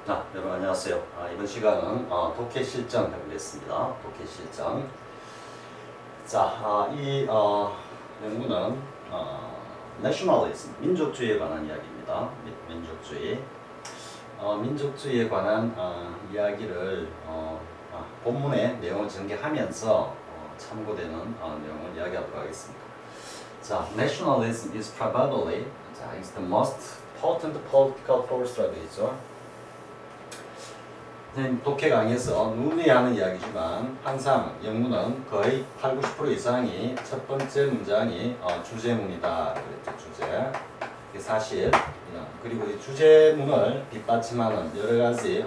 여러분 안녕하세요. 이번 시간은 독해 실전 해보겠습니다. 독해 실전. 이 연구는 nationalism, 민족주의에 관한 이야기입니다. 민족주의. 민족주의에 관한 이야기를 본문의 내용을 전개하면서 참고되는 내용을 이야기하도록 하겠습니다. nationalism is probably is the most potent political force라고 되어 있죠. 독해 강의에서 누누이 하는 이야기지만 항상 연구는 거의 80-90% 이상이 첫 번째 문장이 주제문이다 그랬죠. 주제. 이게 사실. 그리고 이 주제문을 뒷받침하는 여러 가지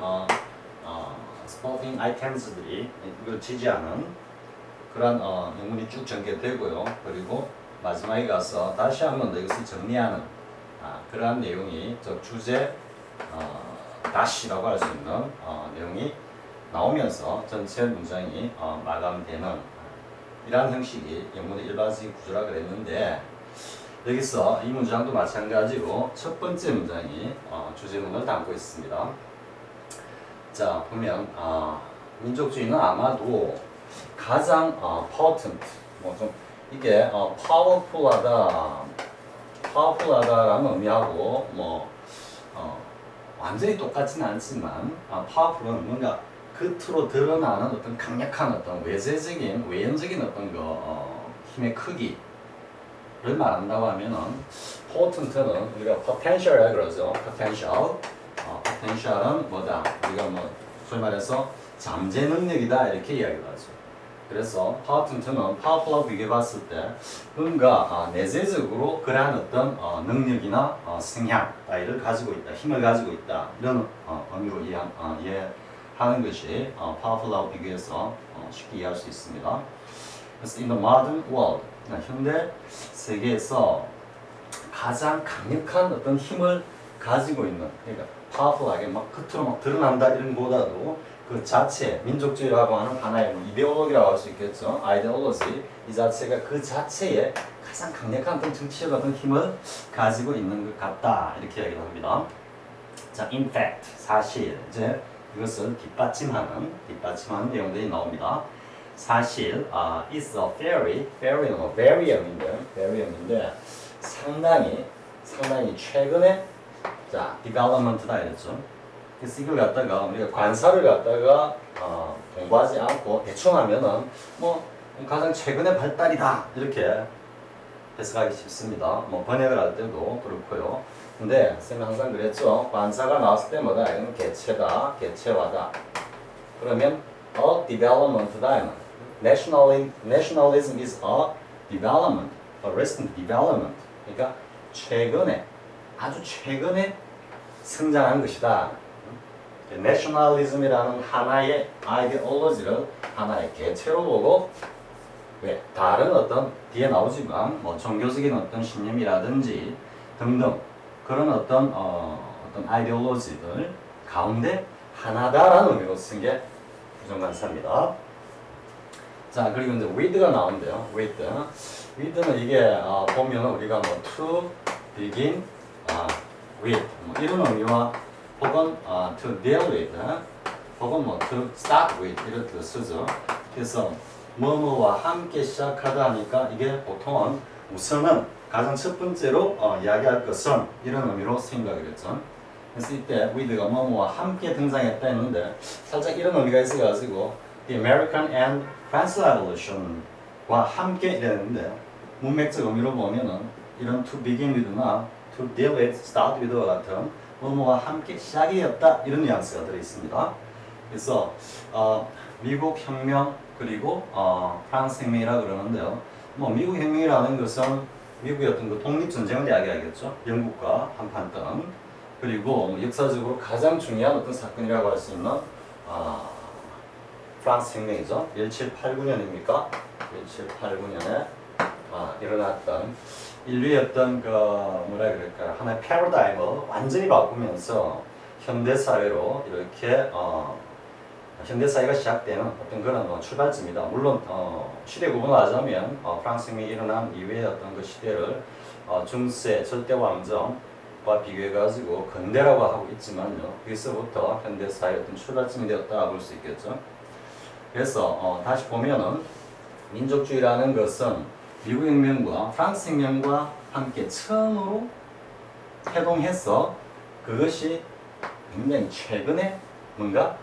supporting items들이 이걸 지지하는 그런 연문이 쭉 전개되고요. 그리고 마지막에 가서 다시 한번 더 이것을 정리하는 그러한 내용이 주제 다시라고 할 수 있는 내용이 나오면서 전체 문장이 마감되는 이러한 형식이 영문의 일반적인 구조라 그랬는데 여기서 이 문장도 마찬가지로 첫 번째 문장이 주제문을 담고 있습니다. 보면 민족주의는 아마도 가장 potent, 이게 powerful하다라는 의미하고 완전히 똑같지는 않지만 powerful은 뭔가 겉으로 드러나는 어떤 강력한 어떤 외연적인 어떤 힘의 크기를 말한다고 하면은 potent는 우리가 potential이라고 그러죠. potential은 뭐다? 우리가 소위 말해서 잠재 능력이다 이렇게 이야기를 하죠. 그래서 potent는 powerful하고 비교해봤을 때 뭔가 내재적으로 그러한 어떤 능력이나 성향을 가지고 있다, 힘을 가지고 있다 이런 의미로 이해하는 것이 powerful하고 비교해서 쉽게 이해할 수 있습니다. 그래서 in the modern world, 현대 세계에서 가장 강력한 어떤 힘을 가지고 있는, 그러니까 powerful하게 겉으로 드러난다 이런 것보다도 그 자체, 민족주의라고 하는 하나의 이데올로기라고 할 수 있겠죠. 아이디올로지. 이 자체가 그 자체에 가장 강력한 어떤 정치적 어떤 힘을 가지고 있는 것 같다. 이렇게 이야기를 합니다. in fact, 사실, 이것을 뒷받침하는 내용들이 나옵니다. 사실, is a fairy는 varium인데, 상당히 최근에, development다 이랬죠. 그래서 이걸 갖다가 우리가 관사를 갖다가 공부하지 않고 대충 하면은 가장 최근의 발달이다 이렇게 해석하기 쉽습니다. 번역을 할 때도 그렇고요. 근데 쌤은 항상 그랬죠. 관사가 나왔을 때마다 이건 개체다, 개체화다. 그러면 a development다. Nationalism is a development, a recent development. 그러니까 아주 최근에 성장한 것이다. 내셔널리즘이라는 하나의 아이디올로지를 하나의 개체로 보고 다른 어떤 뒤에 나오지만 종교적인 어떤 신념이라든지 등등 그런 어떤 아이디올로지들 가운데 하나다라는 의미로 쓴 게 부정관사입니다. 그리고 이제 with가 나오는데요. with는 이게 보면 우리가 to begin with 이런 의미와 혹은 to deal with, 혹은 to start with 이렇게 쓰죠. 그래서 뭐뭐와 함께 시작하다 하니까 이게 보통은 우선은 가장 첫 번째로 이야기할 것은 이런 의미로 쓰인다 그랬죠. 그래서 이때 with가 뭐뭐와 함께 등장했다 했는데 살짝 이런 의미가 있어가지고 the American and France Revolution과 함께 이랬는데 문맥적 의미로 보면은 이런 to begin with나 to deal with, start with와 같은 뭐뭐와 함께 시작이었다 이런 뉘앙스가 들어있습니다. 그래서 미국 혁명 그리고 프랑스 혁명이라 그러는데요. 미국 혁명이라는 것은 미국의 어떤 그 독립전쟁을 이야기하겠죠. 영국과 한판 등 그리고 역사적으로 가장 중요한 어떤 사건이라고 할 수 있는 프랑스 혁명이죠. 1789년입니까? 1789년에 일어났던 인류의 어떤 하나의 패러다임을 완전히 바꾸면서 현대사회로 이렇게 현대사회가 시작되는 어떤 그런 출발점이다. 물론 시대 구분을 하자면 프랑스 혁명이 일어난 이후의 어떤 그 시대를 중세, 절대왕정 비교해가지고 근대라고 하고 있지만요. 여기서부터 현대 사회의 어떤 출발점이 되었다 볼 수 있겠죠. 그래서 다시 보면은 민족주의라는 것은 미국 혁명과 프랑스 혁명과 함께 처음으로 태동해서 그것이 굉장히 최근에 뭔가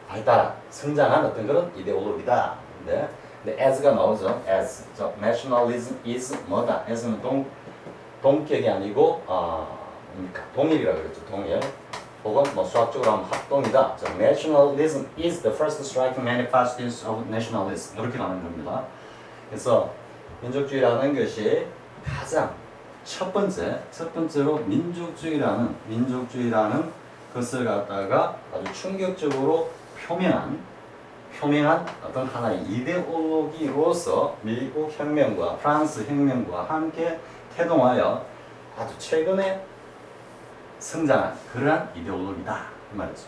발달한 성장한 어떤 그런 이데올로기다. 근데 as가 나오죠. as. nationalism is 뭐다? as는 동격이 아니고 뭡니까? 동일이라고 그랬죠. 동일. 혹은 뭐 수학적으로 하면 합동이다. nationalism is the first striking manifestation of nationalism. 이렇게 가는 겁니다. 그래서 민족주의라는 것이 가장 첫 번째로 민족주의라는 것을 갖다가 아주 충격적으로 표명한 어떤 하나의 이데올로기로서 미국 혁명과 프랑스 혁명과 함께 태동하여 아주 최근에 성장한 그러한 이데올로기다 이 말이죠.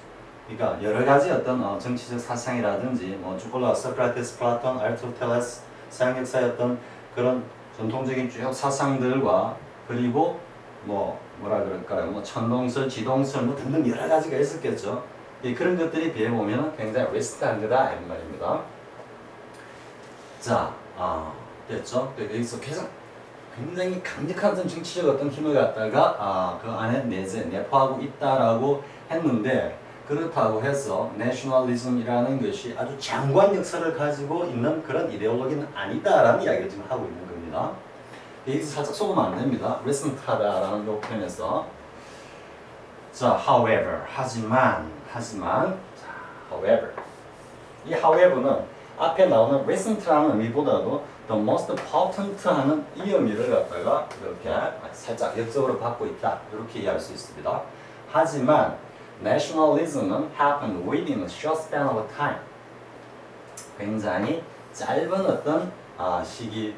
그러니까 여러 가지 어떤 정치적 사상이라든지 뭐 주콜라, 소크라테스, 플라톤, 아리스토텔레스 서양 역사의 어떤 그런 전통적인 쭉 사상들과 그리고 뭐라 그럴까요? 뭐 천동설, 지동설 뭐 등등 여러 가지가 있었겠죠. 그런 것들이 비해 보면 굉장히 리스트한 거다 이런 말입니다. 자, 됐죠? 여기서 굉장히 강력한 어떤 정치적 어떤 힘을 갖다가 그 안에 내포하고 있다라고 했는데 그렇다고 해서 내셔널리즘이라는 것이 아주 장관 역사를 가지고 있는 그런 이데올로기는 아니다라는 이야기를 지금 하고 있는 겁니다. 여기서 살짝 속으면 안 됩니다. recent하다라는 요 표현에서 자, 하지만 however 이 however는 앞에 나오는 recent라는 의미보다도 the most potent 하는 이 의미를 갖다가 이렇게 살짝 역적으로 받고 있다 이렇게 이해할 수 있습니다. 하지만 nationalism은 happened within a short span of time 굉장히 짧은 어떤 시기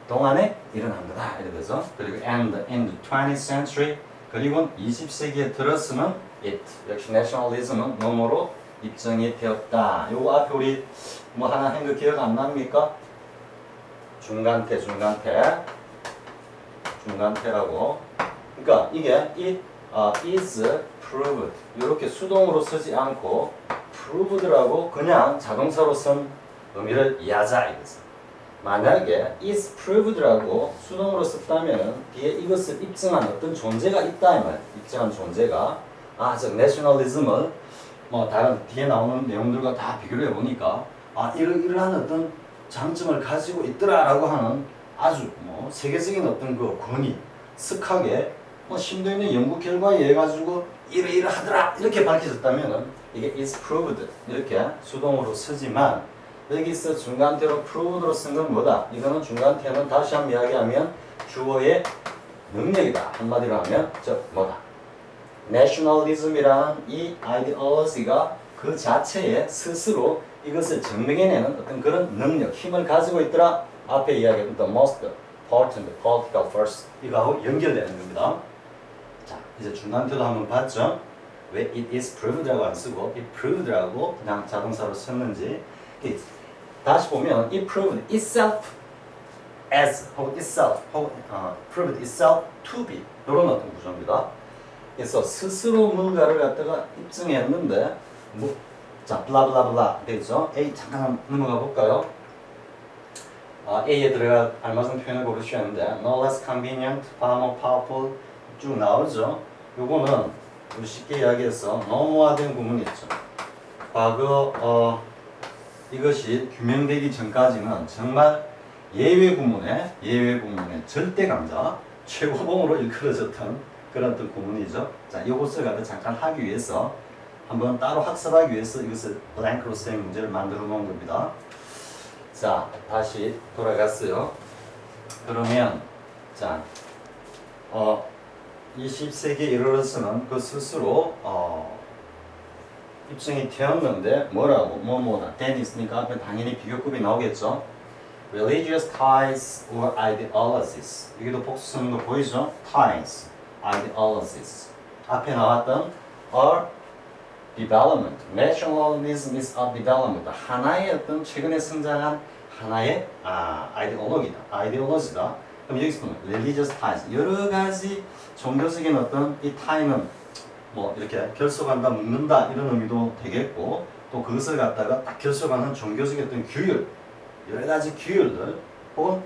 동안에 일어난 거다 이러죠. 그리고 and in the 20th century 그리고 20세기에 들어서는 it 역시 nationalism은 뭐뭐로 입증이 되었다. 요거 앞에 우리 뭐 하나 한 거 기억 안 납니까? 중간태라고. 그러니까 이게 it is proved 이렇게 수동으로 쓰지 않고 proved라고 그냥 자동사로 쓴 의미를 이해하자 이거죠. 만약에 is proved라고 수동으로 썼다면 뒤에 이것을 입증한 어떤 존재가 있다 이 말. 입증한 존재가 nationalism을 뭐 다른 뒤에 나오는 내용들과 다 비교를 해보니까 이러한 어떤 장점을 가지고 있더라라고 하는 아주 뭐 세계적인 어떤 그 권위, 쓱하게 뭐 심도 있는 연구 결과에 의해 가지고 이러하더라 이렇게 밝혀졌다면은 이게 is proved 이렇게 수동으로 쓰지만 여기서 중간태로 proved로 쓴 건 뭐다? 이거는 중간태는 다시 한번 이야기하면 주어의 능력이다. 한마디로 하면 뭐다? nationalism이라는 이 ideology가 그 자체에 스스로 이것을 증명해내는 어떤 그런 능력, 힘을 가지고 있더라. 앞에 이야기했던 the most important political force 이거하고 연결되는 겁니다. 자, 이제 중간태도 한번 봤죠? 왜 it is proved라고 안 쓰고 it proved라고 그냥 자동사로 썼는지 다시 보면 it proved itself as 혹은 itself 혹은 proved itself to be 이런 어떤 구조입니다. 그래서 스스로 뭔가를 갖다가 입증했는데 자 블라블라블라 되죠. A 잠깐 넘어가 볼까요? A에 들어갈 알맞은 표현을 고르셨는데 no less convenient, far more powerful 쭉 나오죠. 요거는 우리 쉽게 이야기해서 너무화된 구문이 있죠. 과거 이것이 규명되기 전까지는 정말 예외 구문의 절대 강자 최고봉으로 일컬어졌던 그런 어떤 구문이죠. 자, 이것을 갖다 잠깐 하기 위해서 한번 따로 학습하기 위해서 이것을 블랭크로 쓰인 문제를 만들어 놓은 겁니다. 자, 다시 돌아갔어요. 그러면 자, 20세기에 이르러서는 그 스스로 입증이 되었는데 뭐다 then 있으니까 앞에 당연히 비교급이 나오겠죠. religious ties or ideologies 여기도 복수 쓰는 거 보이죠? ties, ideologies 앞에 나왔던 are development, nationalism is a development 하나의 어떤 최근에 성장한 하나의 아이디올로기다 그럼 여기서 보면 religious ties 여러 가지 종교적인 어떤 이 타임은 뭐 이렇게 결속한다, 묶는다 이런 의미도 되겠고 또 그것을 갖다가 딱 결속하는 종교적인 어떤 규율 여러 가지 규율들 혹은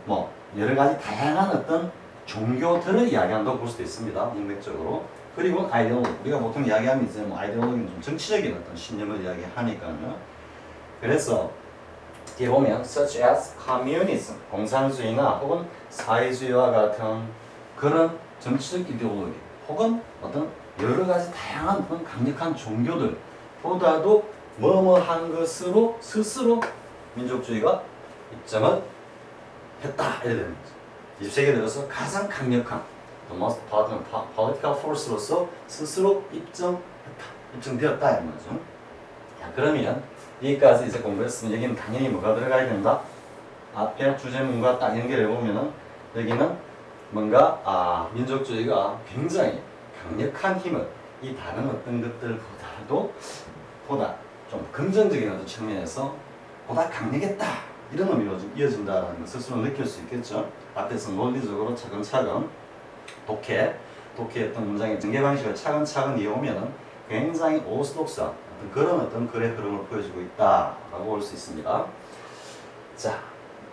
뭐 여러 가지 다양한 어떤 종교들을 이야기한다고 볼 수도 있습니다. 문맥적으로. 그리고 아이디올로기 우리가 보통 이야기하면 이제 뭐 아이디올로기는 좀 정치적인 어떤 신념을 이야기하니까요. 그래서 뒤에 보면 such as communism 공산주의나 혹은 사회주의와 같은 그런 정치적 이데올로기 혹은 어떤 여러 가지 다양한 어떤 강력한 종교들보다도 뭐뭐한 것으로 스스로 민족주의가 입장을 했다 이래 되는 거죠. 20세기에 들어서 가장 강력한 the most potent political force로서 스스로 입증되었다 이런 거죠. 자, 그러면 여기까지 이제 공부했으면 여기는 당연히 뭐가 들어가야 된다? 앞에 주제문과 딱 연결해 보면은 여기는 뭔가 민족주의가 굉장히 강력한 힘을 이 다른 어떤 것들보다도 보다 좀 긍정적인 어떤 측면에서 보다 강력했다 이런 의미로 좀 이어진다는 걸 스스로 느낄 수 있겠죠. 앞에서 논리적으로 차근차근 독해의 어떤 문장의 전개 방식을 차근차근 이어오면은 굉장히 오소독스한 그런 어떤 글의 흐름을 보여주고 있다라고 볼 수 있습니다. 자,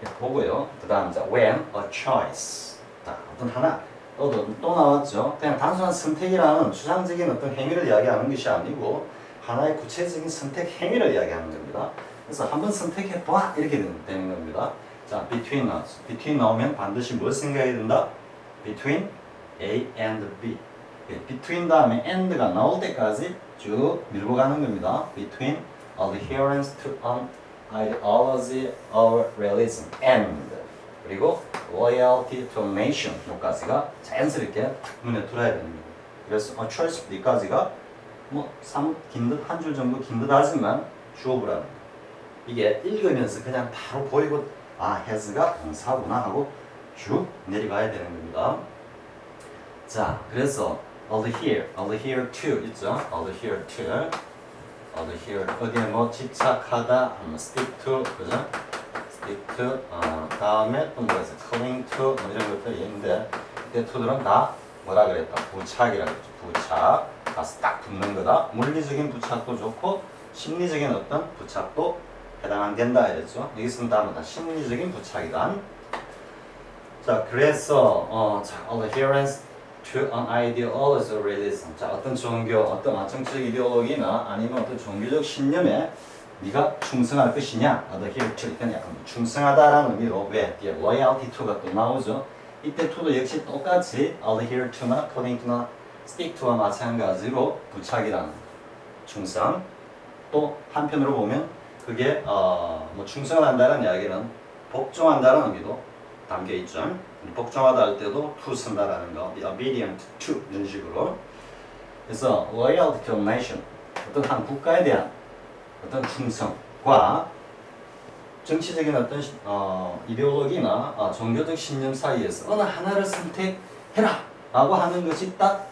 이렇게 보고요. 그 다음 자, when a choice. 자, 어떤 하나 또 나왔죠. 그냥 단순한 선택이라는 추상적인 어떤 행위를 이야기하는 것이 아니고 하나의 구체적인 선택 행위를 이야기하는 겁니다. 그래서 한번 선택해 봐 이렇게 되는 겁니다. 자, between 나왔죠. between 나오면 반드시 뭘 생각해야 된다? between A and B. between 다음에 and가 나올 때까지 쭉 밀고 가는 겁니다. between adherence to an ideology or realism and 그리고 loyalty to a nation 여기까지가 자연스럽게 눈에 들어야 되는 겁니다. 그래서 choice B까지가 뭐 긴 듯 한 줄 정도 긴 듯 하지만 주어부라는 거예요. 이게 읽으면서 그냥 바로 보이고 has가 동사구나 하고 쭉 내려가야 되는 겁니다. 자, 그래서 adhere to 있죠? adhere 어디에 뭐 집착하다, stick to, 그죠? stick to, 다음에 또 뭐가 있어? cling to, 뭐 이런 것들이 있는데 이때 to들은 다 뭐라 그랬다? 부착이라고 했죠. 부착, 가서 딱 붙는 거다. 물리적인 부착도 좋고 심리적인 어떤 부착도 해당 안 된다 이랬죠. 여기서는 다 심리적인 부착이다. 자, 그래서 adherence to an ideology or realism. 자, 어떤 종교, 어떤 정치적 이데올로기나 아니면 어떤 종교적 신념에 네가 충성할 것이냐, adhere to 이건 약간 충성하다라는 의미로 왜 뒤에 loyalty to가 또 나오죠. 이때 to도 역시 똑같이 adhere to나 cling to나 stick to와 마찬가지로 부착이라는 충성. 또 한편으로 보면 그게 뭐 충성을 한다는 이야기는 복종한다는 의미도 담겨 있죠. 복종하다 할 때도 to 쓴다라는 거, be obedient to 이런 식으로. 그래서 loyalty to a nation, 어떤 한 국가에 대한 어떤 충성과 정치적인 어떤 이데올로기나 종교적 신념 사이에서 어느 하나를 선택해라라고 하는 것이 딱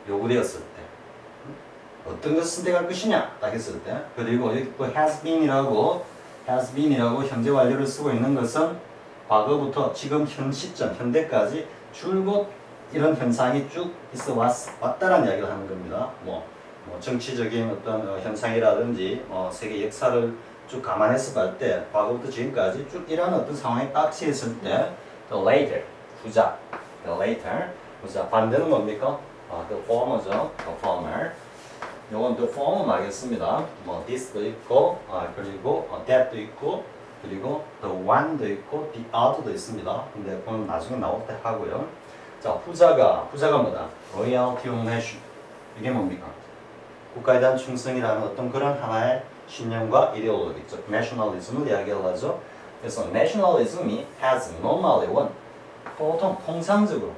요구되었을 때 어떤 것을 선택할 것이냐 딱 했을 때 그리고 여기 또 has been이라고 현재 완료를 쓰고 있는 것은 과거부터 지금 현 시점 현대까지 줄곧 이런 현상이 쭉 있어 왔다라는 이야기를 하는 겁니다. 뭐 정치적인 어떤 현상이라든지 세계 역사를 쭉 감안해서 볼 때 과거부터 지금까지 쭉 이런 어떤 상황에 딱 치였을 때 the later 후자 반대는 뭡니까? the former죠. the former 요건 the former 하겠습니다. 뭐 this도 있고 그리고 that도 있고 그리고 the one도 있고 the other도 있습니다. 근데 그건 나중에 나올 때 하고요. 자, 후자가 뭐다? loyalty to nation. 이게 뭡니까? 국가에 대한 충성이라는 어떤 그런 하나의 신념과 이데올로기, 즉 nationalism을 이야기를 하죠. 그래서 nationalism이 has normally won. 보통 통상적으로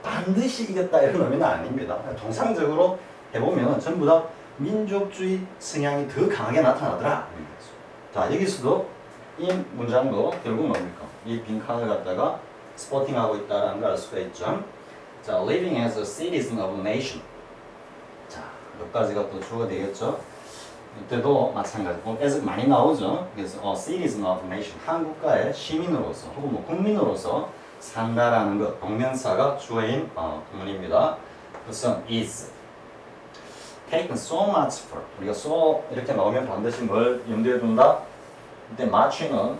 반드시 이겼다 이런 의미는 아닙니다. 통상적으로 해보면 전부 다 민족주의 성향이 더 강하게 나타나더라. 자, 여기서도 이 문장도 결국 뭡니까? 이 빈칸을 갖다가 스포팅하고 있다는 걸 알 수가 있죠. 자, living as a citizen of a nation. 자, 몇 가지가 또 주어가 되겠죠. 이때도 마찬가지. as 많이 나오죠. 그래서 citizen of a nation. 한 국가의 시민으로서 혹은 뭐 국민으로서 산다라는 것, 동명사가 주어인 구문입니다. 우선 is. taken so much for. 우리가 so 이렇게 나오면 반드시 뭘 염두에 둔다? 이때 much는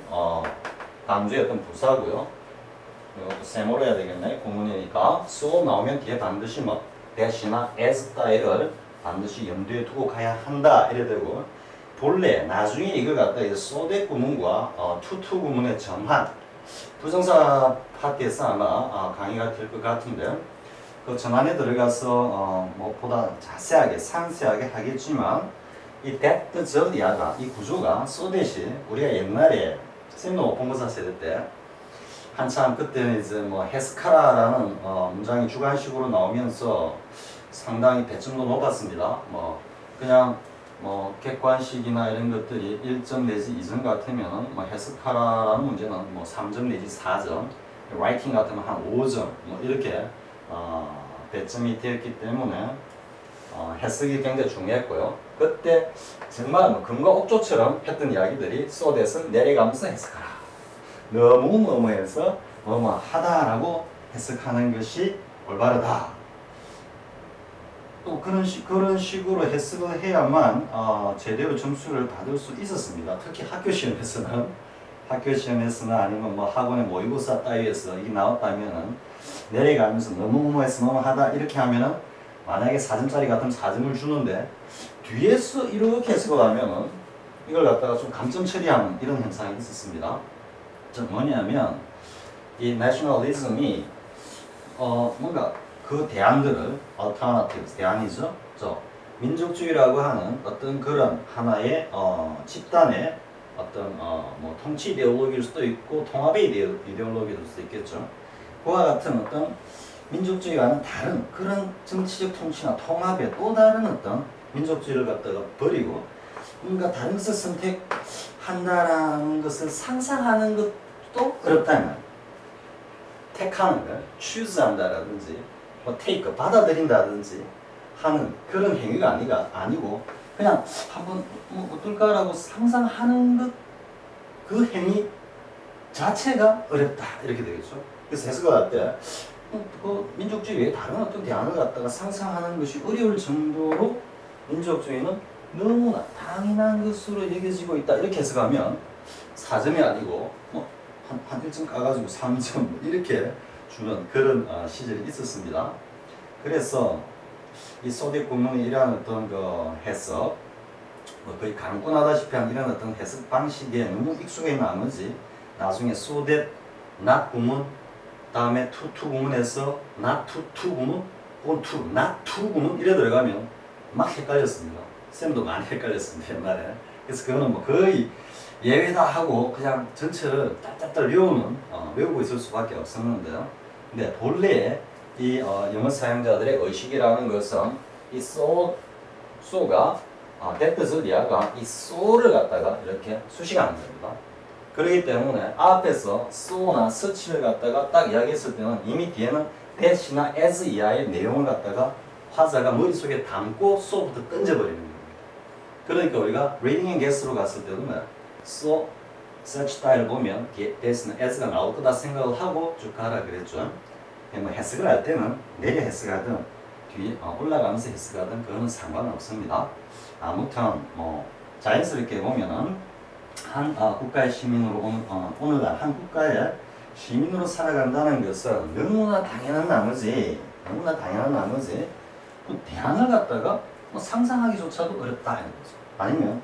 단주의 어떤 부사고요. 이것도 세모로 해야 되겠네. 구문이니까 so 나오면 뒤에 반드시 뭐 that이나 as 따위를 반드시 염두에 두고 가야 한다 이래 되고, 본래 나중에 이걸 갖다 이제 so that 구문과 to 구문의 정한 부정사 파트에서 아마 강의가 될 것 같은데, 그 전안에 들어가서 무엇보다 자세하게 상세하게 하겠지만, 이 that 절이야가 이 구조가 so that이 우리가 옛날에 쌤도 본고사 세대 때 한참 그때는 이제 뭐 헤스카라라는 문장이 주관식으로 나오면서 상당히 배점도 높았습니다. 뭐 그냥 뭐 객관식이나 이런 것들이 1점 내지 2점 같으면 뭐 헤스카라라는 문제는 뭐 3점 내지 4점, 라이팅 같으면 한 5점 뭐 이렇게 배점이 되었기 때문에 해석이 굉장히 중요했고요. 그때 정말 뭐 금과 옥조처럼 했던 이야기들이 so that을 내려가면서 해석하라. 너무 뭐뭐해서 뭐뭐하다라고 해석하는 것이 올바르다. 또 그런 식으로 해석을 해야만 제대로 점수를 받을 수 있었습니다. 특히 학교 시험에서는 아니면 뭐 학원의 모의고사 따위에서 이게 나왔다면은 내려가면서 너무 뭐뭐해서 뭐뭐하다 이렇게 하면은 만약에 4점짜리 같으면 4점을 주는데 뒤에서 이렇게 해석을 하면은 이걸 갖다가 좀 감점 처리하는 이런 현상이 있었습니다. 즉 뭐냐면 이 내셔널리즘이 뭔가 그 대안들을 alternatives 대안이죠. 민족주의라고 하는 어떤 그런 하나의 집단의 어떤 뭐 통치 이데올로기일 수도 있고 통합의 이데올로기일 수도 있겠죠. 그와 같은 어떤 민족주의와는 다른 그런 정치적 통치나 통합의 또 다른 어떤 민족주의를 갖다가 버리고 뭔가 다른 것을 선택한다라는 것을 상상하는 것도 어렵다는, 택하는 걸 choose한다라든지 뭐 take 받아들인다든지 하는 그런 행위가 아니고 그냥 한번 뭐 어떨까라고 상상하는 것, 그 행위 자체가 어렵다 이렇게 되겠죠. 그래서 해석을 할 때 그 민족주의의 다른 어떤 대안을 갖다가 상상하는 것이 어려울 정도로 민족주의는 너무나 당연한 것으로 여겨지고 있다 이렇게 해석하면 4점이 아니고 한 1점 까가지고 3점 이렇게 주는 그런 시절이 있었습니다. 그래서 이 소디 구문의 이러한 어떤 그 해석, 거의 강권하다시피 한 이런 어떤 해석 방식에 너무 익숙해 나머지 나중에 so that, not 구문, 다음에 to 구문에서 not to 구문, 혹은 to, not to 구문 이래 들어가면 막 헷갈렸습니다. 쌤도 많이 헷갈렸습니다 옛날에. 그래서 그거는 뭐 거의 예외다 하고 그냥 전체를 딸딸딸 외우고 있을 수밖에 없었는데요. 근데 본래 이 영어 사용자들의 의식이라는 것은 이 so가 that,가 이 so를 갖다가 이렇게 수식하는 겁니다. 그렇기 때문에 앞에서 so나 such를 갖다가 딱 이야기했을 때는 이미 뒤에는 that이나 as 이하의 내용을 갖다가 화자가 머릿속에 담고 so부터 던져버리는 겁니다. 그러니까 우리가 reading and guess로 갔을 때도 so, such 따위를 보면 that이나 as가 나올 거다 생각을 하고 쭉 가라 그랬죠. 뭐 해석을 할 때는 내려 해석하든 뒤에 올라가면서 해석하든 그거는 상관없습니다. 아무튼 뭐 자연스럽게 보면은 한 국가의 시민으로 오늘날 한 국가의 시민으로 살아간다는 것은 너무나 당연한 나머지 그 대안을 갖다가 상상하기조차도 어렵다 하는 거죠. 아니면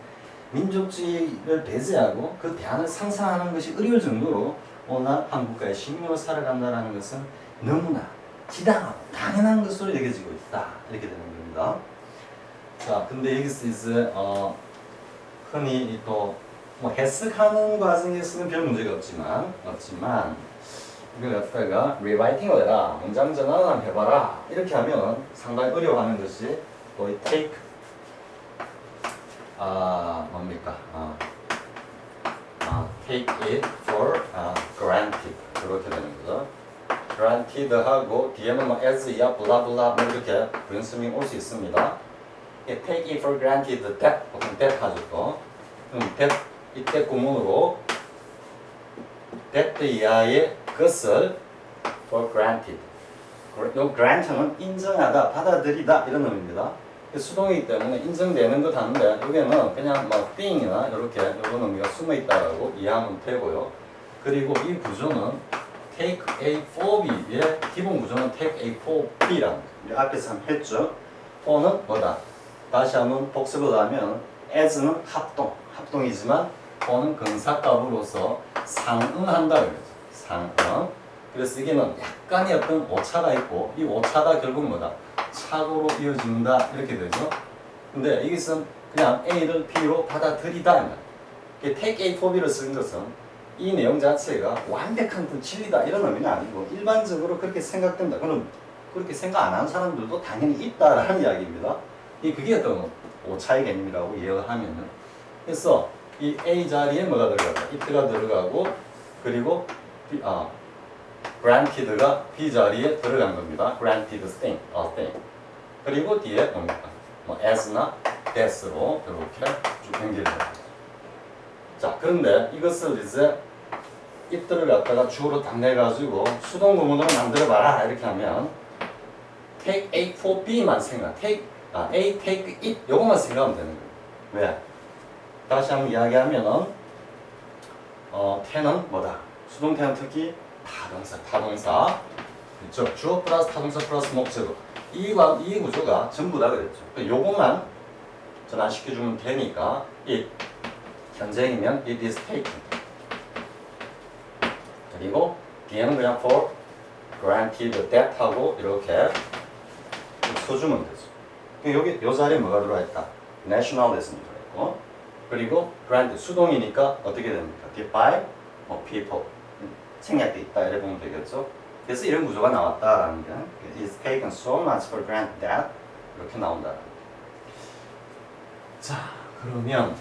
민족주의를 배제하고 그 대안을 상상하는 것이 어려울 정도로 오늘날 한 국가의 시민으로 살아간다는 것은 너무나 지당하고 당연한 것으로 여겨지고 있다 이렇게 되는 겁니다. 자, 근데 여기서 이제 흔히 또 뭐 해석하는 과정에서는 별 문제가 없지만 이걸 갖다가 rewriting을 해라, 문장 전환을 한번 해봐라 이렇게 하면 상당히 어려워하는 것이 또 이 take take it for granted 그렇게 되는 거죠. granted 하고 뒤에는 뭐 as야 블라블라 뭐 이렇게 브레인스토밍 올 수 있습니다. take it for granted that 보통 that 하죠 또. 그럼 that 이때 구문으로 that 이하의 것을 for granted. 요 grant는 인정하다, 받아들이다 이런 의미입니다. 수동이기 때문에 인정되는 것 하는데 여기는 그냥 뭐 thing이나 이렇게 이런 의미가 숨어 있다라고 이해하면 되고요. 그리고 이 구조는 take A for B의 기본 구조는 take A for B라는 거예요. 앞에서 한번 했죠. for는 뭐다? 다시 한번 복습을 하면 as는 합동이지만 for는 근사값으로서 상응한다 그러죠. 상응. 그래서 여기는 약간의 어떤 오차가 있고 이 오차가 결국 뭐다? 착오로 이어진다 이렇게 되죠. 근데 이것은 그냥 A를 B로 받아들이다. take A for B를 쓴 것은 이 내용 자체가 완벽한 그 진리다 이런 의미는 아니고 일반적으로 그렇게 생각된다. 그럼 그렇게 생각 안 하는 사람들도 당연히 있다라는 이야기입니다. 그게 어떤 오차의 개념이라고 이해를 하면은. 그래서 이 A 자리에 뭐가 들어가다? it가 들어가고 그리고 granted가 B 자리에 들어간 겁니다. granted thing, thing. 그리고 뒤에 뭡니까? 뭐 as나 that으로 이렇게 쭉 연결됩니다. 자, 그런데 이것을 이제 it들을 갖다가 주어로 딱 내가지고 수동 구문으로 만들어봐라 이렇게 하면 take A for B만 A take it 요것만 생각하면 되는 거예요. 왜? 다시 한번 이야기하면은 태는 뭐다? 수동 태는 특히 타동사 그렇죠? 주어 플러스 타동사 플러스 목적어 이 구조가 전부 다 그랬죠. 요것만 전환시켜주면 되니까 it 현재이면 it is taken 그리고 뒤에는 그냥 for granted that 하고 이렇게 써주면 되죠. 여기 요 자리에 뭐가 들어와 있다? nationalism 들어있고 그리고 granted 수동이니까 어떻게 됩니까? by people 생략돼 있다 이렇게 보면 되겠죠. 그래서 이런 구조가 나왔다라는 게 is taken so much for granted that 이렇게 나온다. 자 그러면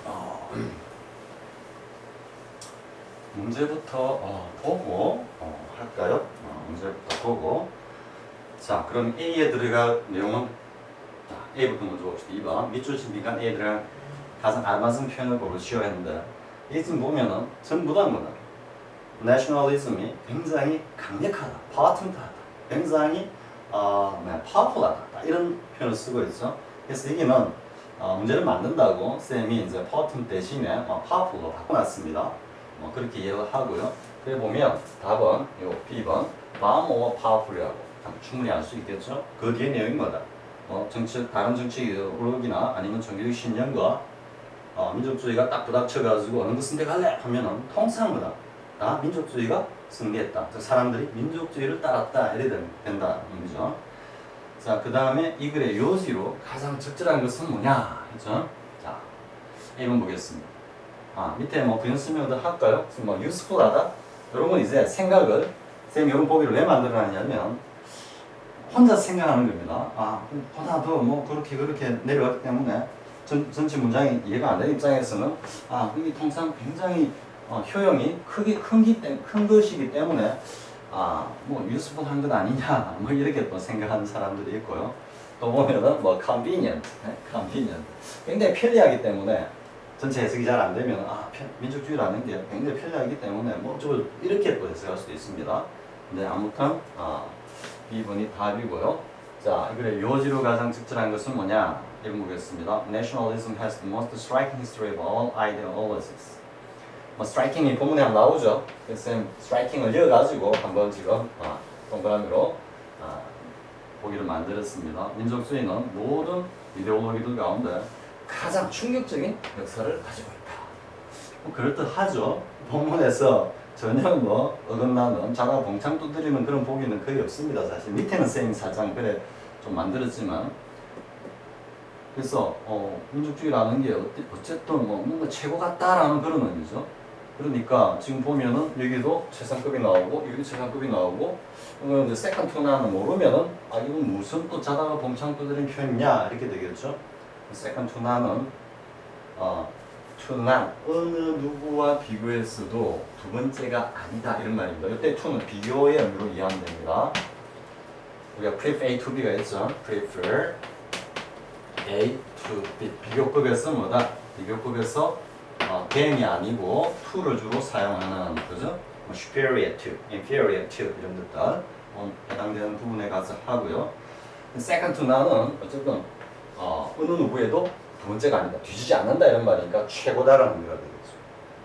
문제부터 보고 할까요? 문제부터 보고 자 그럼 A에 들어갈 내용은 A부터 먼저 봅시다. 2번 밑줄 친 빈칸 A에 들어간 가장 알맞은 표현을 고르시오 했는데 이 지금 보면은 전부 다 뭐다? 내셔널리즘이 굉장히 강력하다, 파워튼하다, 굉장히 파워풀하다 이런 표현을 쓰고 있죠. 그래서 여기는 문제를 만든다고 쌤이 이제 파워튼 대신에 파워풀로 바꿔놨습니다. 그렇게 이해를 하고요. 그래 보면 답은 요 B번 far more powerful이라고 충분히 알 수 있겠죠. 그 뒤에 내용이 뭐다? 다른 정치 이데올로기나 아니면 종교적 신념과 민족주의가 딱 부닥쳐가지고 어느 거 선택할래 하면은 통상 뭐다? 민족주의가 승리했다. 즉 사람들이 민족주의를 따랐다. 이래 된다. 이죠. 자, 그 다음에 이 글의 요지로 가장 적절한 것은 뭐냐? 했죠. 자, 1번 보겠습니다. 밑에 부연 설명도 할까요? useful하다? 이런 건 이제 생각을, 쌤이 이런 보기를 왜 만들어놨냐면, 혼자 생각하는 겁니다. 보다 더 그렇게 내려왔기 때문에 전체 문장이 이해가 안 되는 입장에서는 이게 통상 굉장히 효용이 큰 것이기 때문에 useful한 것 아니냐 이렇게 또 생각하는 사람들이 있고요. 또 보면은 convenient 굉장히 편리하기 때문에 전체 해석이 잘 안 되면 민족주의라는 게 굉장히 편리하기 때문에 좀 이렇게 또 해석할 수도 있습니다. 근데 아무튼 B번이 답이고요. 자, 그래 요지로 가장 적절한 것은 뭐냐? 이런 보겠습니다. Nationalism has the most striking history of all ideologies. striking이 본문에 한번 나오죠. 그래서 striking을 이어가지고 한번 지금 동그라미로 보기를 만들었습니다. 민족주의는 모든 이데올로기들 가운데 가장 충격적인 역사를 가지고 있다. 그럴듯하죠. 본문에서 전혀 어긋나는 자가 봉창 두드리는 그런 보기는 거의 없습니다. 사실 밑에는 쌤이 살짝 그래 좀 만들었지만 그래서 민족주의라는 게 어쨌든 뭔가 최고 같다라는 그런 의미죠. 그러니까 지금 보면은 여기도 최상급이 나오고 여기도 최상급이 나오고 이제 세컨 투나는 모르면은 이건 무슨 또 자다가 봉창 두드린 표현이냐 이렇게 되겠죠. 세컨 투나는 투난 어느 누구와 비교했어도 두 번째가 아니다 이런 말입니다. 이때 투는 비교의 의미로 이해하면 됩니다. 우리가 prefer A to B가 있죠. prefer A to B 비교급에서 뭐다? 비교급에서 than이 아니고 to를 주로 사용하는 거죠. superior to, inferior to 이런 뜻들. 해당되는 부분에 가서 하고요. second to none은 어쨌든 어느 누구에도 두 번째가 아니다. 뒤지지 않는다 이런 말이니까 최고다라는 의미가 되겠죠.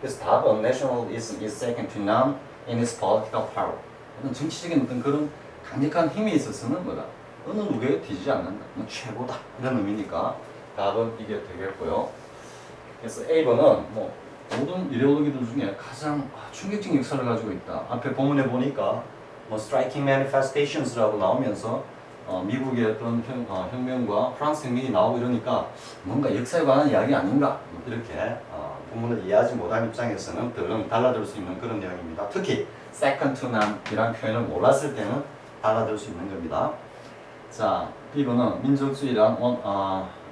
그래서 답은 nationalism is second to none in its political power. 어떤 정치적인 어떤 그런 강력한 힘에 있어서는 뭐다? 어느 누구에도 뒤지지 않는다. 최고다 이런 의미니까 답은 이게 되겠고요. 그래서 A번은 뭐 모든 이데올로기들 중에 가장 충격적인 역사를 가지고 있다. 앞에 본문에 보니까 뭐 striking manifestations라고 나오면서 미국의 어떤 혁명과 프랑스 혁명이 나오고 이러니까 뭔가 역사에 관한 이야기 아닌가 이렇게 본문을 이해하지 못한 입장에서는 덜 달라들 수 있는 그런 내용입니다. 특히 second to none 이라는 표현을 몰랐을 때는 달라들 수 있는 겁니다. 자, B번은 민족주의란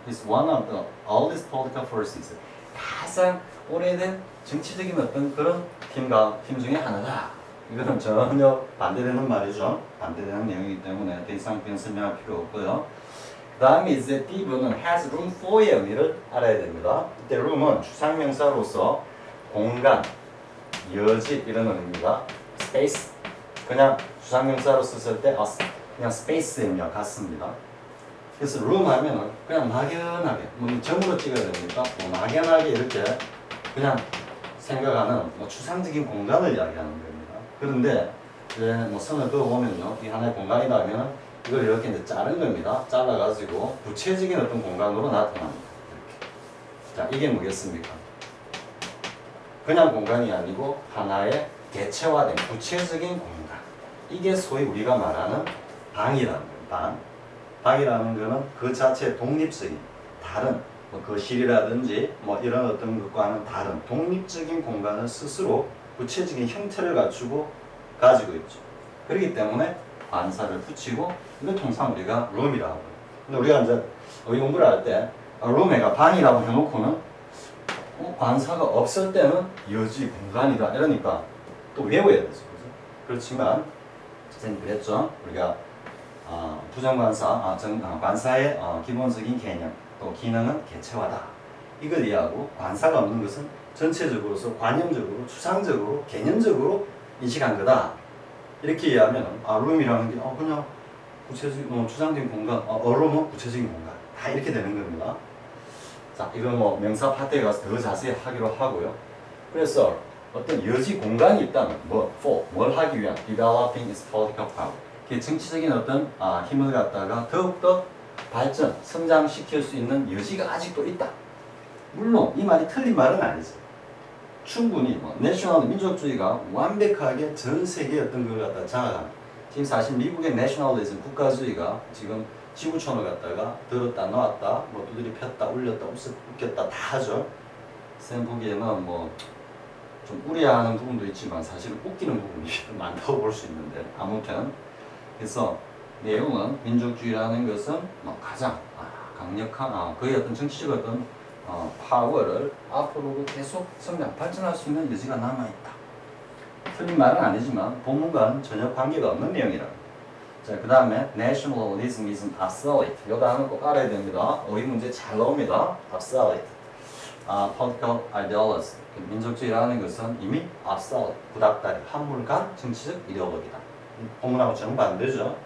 is one of the oldest political forces. 가장 오래된 정치적인 어떤 그런 팀 중에 하나다. 이거는 전혀 반대되는 말이죠. 반대되는 내용이기 때문에 더 이상 설명할 필요 없고요. 그 다음에 이제 D번은 has room for의 의미를 알아야 됩니다. 이때 room은 추상명사로서 공간, 여지 이런 의미입니다. space 그냥 추상명사로 썼을 때 그냥 space의 의미와 같습니다. 그래서 room 하면은 그냥 막연하게 점으로 찍어야 됩니까? 막연하게 이렇게 그냥 생각하는 추상적인 공간을 이야기하는 겁니다. 그런데 이제 선을 그어보면요, 이 하나의 공간이다 하면 이걸 이렇게 이제 자른 겁니다. 잘라가지고 구체적인 어떤 공간으로 나타납니다. 이렇게. 자, 이게 뭐겠습니까? 그냥 공간이 아니고 하나의 개체화된 구체적인 공간. 이게 소위 우리가 말하는 방이라는 거예요. 방이라는 거는 그 자체의 독립적인 다른 거실이라든지 이런 어떤 것과는 다른 독립적인 공간을 스스로 구체적인 형태를 가지고 있죠. 그렇기 때문에 관사를 붙이고 이걸 통상 우리가 room이라고 해요. 근데 우리가 이제 어휘 공부를 할 때 room에가 방이라고 해놓고는 관사가 없을 때는 여지 공간이다 이러니까 또 외워야 되죠. 그죠? 그렇지만 선생님 그랬죠. 우리가 부정관사, 관사의 기본적인 개념 또 기능은 개체화다. 이걸 이해하고 관사가 없는 것은 전체적으로서 관념적으로 추상적으로 개념적으로 인식한 거다. 이렇게 이해하면 룸이라는 게 그냥 구체적인 추상적인 공간, 룸은 구체적인 공간 다 이렇게 되는 겁니다. 자, 이건 명사 파트에 가서 더 자세히 하기로 하고요. 그래서 어떤 여지 공간이 있다면 뭘 하기 위한 developing its political power. 정치적인 어떤 힘을 갖다가 더욱더 발전, 성장시킬 수 있는 여지가 아직도 있다. 물론 이 말이 틀린 말은 아니죠. 충분히 내셔널 민족주의가 완벽하게 전 세계의 어떤 걸 갖다 장악합니다. 지금 사실 미국의 내셔널리즘 국가주의가 지금 지구촌을 갖다가 들었다 놨다 두드리 폈다 울렸다 웃겼다 다 하죠. 쌤 보기에는 좀 우려하는 부분도 있지만 사실 웃기는 부분이 많다고 볼 수 있는데 아무튼 그래서 내용은 민족주의라는 것은 가장 강력한 그의 어떤 정치적 어떤 파워를 앞으로도 계속 성장 발전할 수 있는 여지가 남아있다. 틀린 말은 아니지만 본문과는 전혀 관계가 없는 내용이라고. 자, 그 다음에 nationalism is obsolete. 이 단어는 꼭 알아야 됩니다. 어휘 문제 잘 나옵니다. obsolete. political ideology. 민족주의라는 것은 이미 obsolete. 구닥다리, 한물간 정치적 이데올로기다. 본문하고 정반대죠.